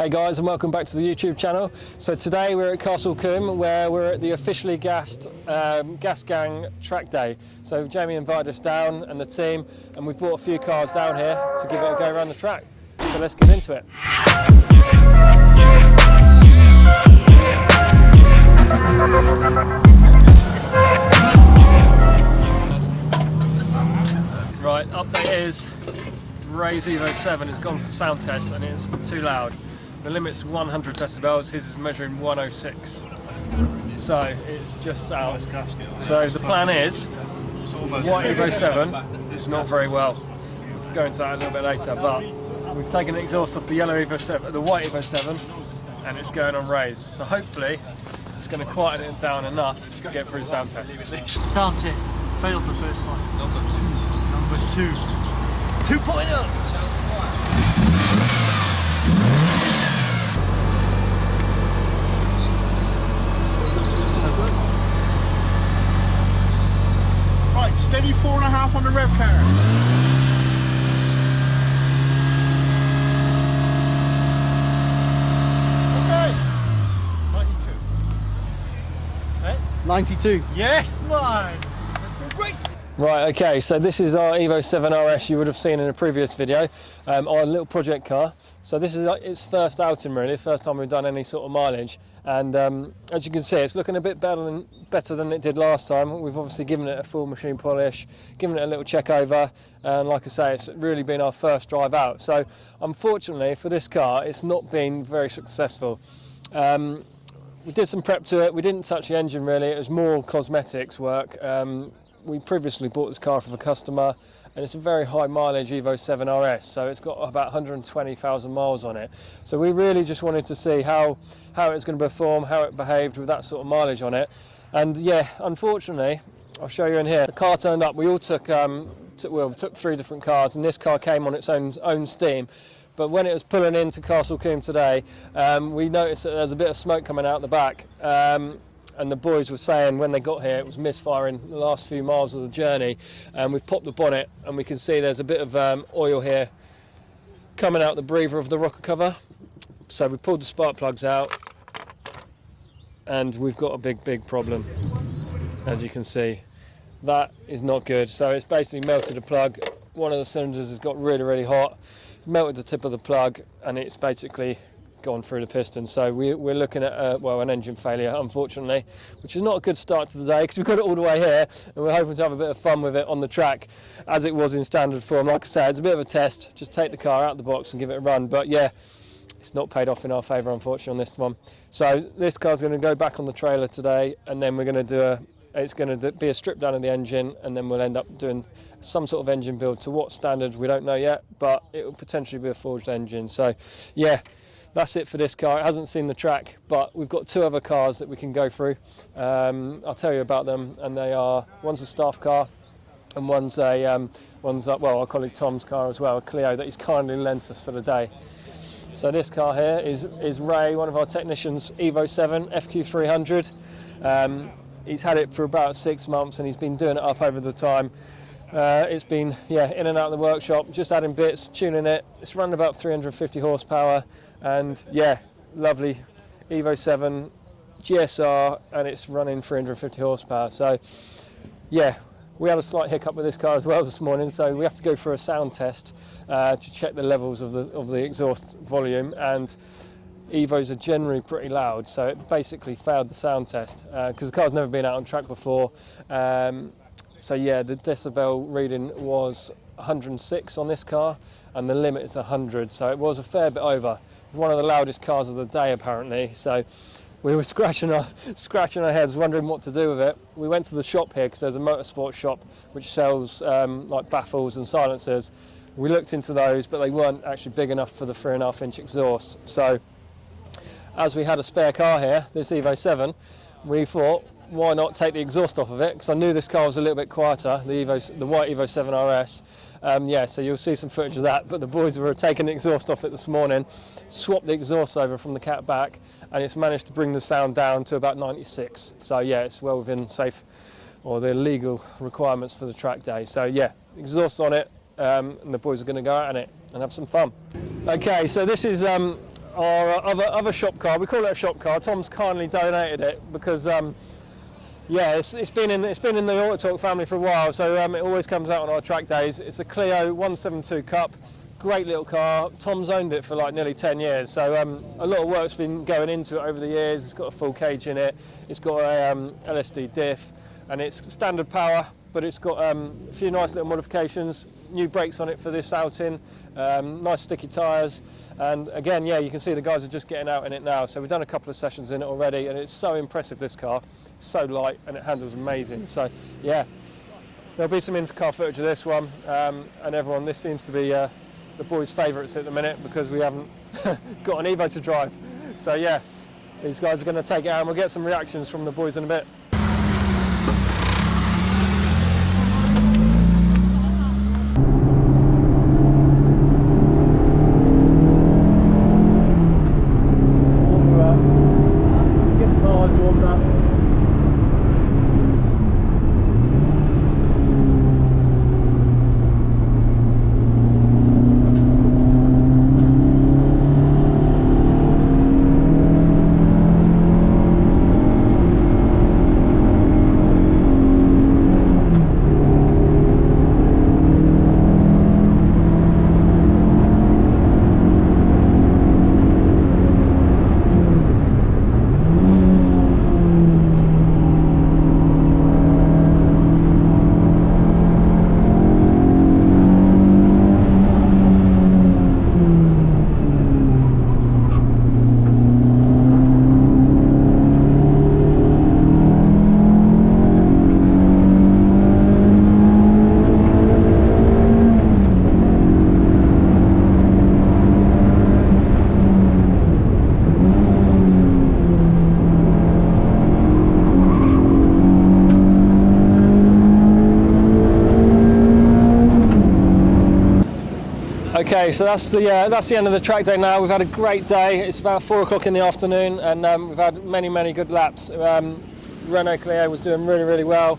G'day guys and welcome back to the YouTube channel. So today we're at Castle Combe where we're at the officially gassed Gas Gang track day. So Jamie invited us down and the team, and we've brought a few cars down here to give it a go around the track. So let's get into it. Right, update is Ray's Evo 7 has gone for sound test and it's too loud. The limit's 100 decibels, his is measuring 106. So it's just out. So the plan is, white Evo 7 is not very well. We'll go into that a little bit later, but we've taken the exhaust off the yellow Evo 7, the white Evo 7, and it's going on Ray's. So hopefully it's going to quieten it down enough to get through sound test. Sound test, failed the first one. Number two. 2.0! Right, steady 4.5 on the rev counter. Okay. 92. Yes, man! Let's go racing! Right, okay, so this is our Evo 7 RS you would have seen in a previous video, our little project car. So this is its first outing really, first time we've done any sort of mileage. And as you can see, it's looking a bit better than it did last time. We've obviously given it a full machine polish, given it a little check over, and like I say, it's really been our first drive out. So unfortunately for this car, it's not been very successful. We did some prep to it, we didn't touch the engine really, it was more cosmetics work. We previously bought this car from a customer and it's a very high mileage Evo 7 RS, so it's got about 120,000 miles on it. So we really just wanted to see how it's going to perform, how it behaved with that sort of mileage on it. And yeah, unfortunately, I'll show you in here, the car turned up, we all took 3 different cars and this car came on its own steam. But when it was pulling into Castle Combe today, we noticed that there's a bit of smoke coming out the back. And the boys were saying when they got here it was misfiring the last few miles of the journey, and we've popped the bonnet and we can see there's a bit of oil here coming out the breather of the rocker cover. So we pulled the spark plugs out and we've got a big problem. As you can see, that is not good. So it's basically melted a plug. One of the cylinders has got really hot, it's melted the tip of the plug and it's basically gone through the piston. So we're looking at an engine failure, unfortunately, which is not a good start to the day because we've got it all the way here and we're hoping to have a bit of fun with it on the track as it was in standard form. Like I said, it's a bit of a test, just take the car out of the box and give it a run, but yeah, it's not paid off in our favour unfortunately on this one. So this car's going to go back on the trailer today and then we're going to do be a strip down of the engine, and then we'll end up doing some sort of engine build. To what standard we don't know yet, but it will potentially be a forged engine. So yeah, that's it for this car. It hasn't seen the track, but we've got 2 other cars that we can go through. I'll tell you about them, and they are, one's a staff car and one's our colleague Tom's car as well, a Clio that he's kindly lent us for the day. So this car here is Ray, one of our technicians, Evo 7 FQ300. He's had it for about 6 months and he's been doing it up over the time. It's been in and out of the workshop, just adding bits, tuning it. It's running about 350 horsepower and yeah, lovely Evo 7 GSR, and it's running 350 horsepower. So yeah, we had a slight hiccup with this car as well this morning, so we have to go for a sound test to check the levels of the exhaust volume, and Evos are generally pretty loud, so it basically failed the sound test because the car's never been out on track before. So yeah, the decibel reading was 106 on this car and the limit is 100, so it was a fair bit over. One of the loudest cars of the day apparently, so we were scratching our heads wondering what to do with it. We went to the shop here because there's a motorsport shop which sells like baffles and silencers. We looked into those, but they weren't actually big enough for the 3.5-inch exhaust. So as we had a spare car here, this Evo 7, we thought, why not take the exhaust off of it? Because I knew this car was a little bit quieter, the white Evo 7 RS. Yeah, so you'll see some footage of that, but the boys were taking the exhaust off it this morning, swapped the exhaust over from the cat back, and it's managed to bring the sound down to about 96. So yeah, it's well within safe or the legal requirements for the track day. So yeah, exhaust on it, and the boys are going to go out in it and have some fun. Okay, so this is our other shop car. We call it a shop car. Tom's kindly donated it because yeah, it's been in the Autotalk family for a while, so it always comes out on our track days. It's a Clio 172 Cup, great little car. Tom's owned it for like nearly 10 years, so a lot of work's been going into it over the years. It's got a full cage in it, it's got a LSD diff, and it's standard power, but it's got a few nice little modifications, new brakes on it for this outing, nice sticky tyres, and again, yeah, you can see the guys are just getting out in it now. So we've done a couple of sessions in it already, and it's so impressive, this car. It's so light and it handles amazing. So yeah, there'll be some in-car footage of this one, and everyone, this seems to be the boys' favourites at the minute because we haven't got an Evo to drive. So yeah, these guys are going to take it out and we'll get some reactions from the boys in a bit. Okay, so that's the end of the track day now. We've had a great day. It's about 4 o'clock in the afternoon, and we've had many good laps. Renault Clio was doing really well.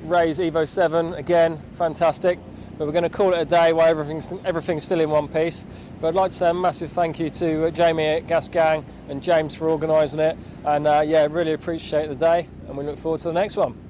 Ray's Evo 7 again, fantastic. But we're going to call it a day while everything's still in one piece. But I'd like to say a massive thank you to Jamie at Gas Gang and James for organising it. And yeah, really appreciate the day, and we look forward to the next one.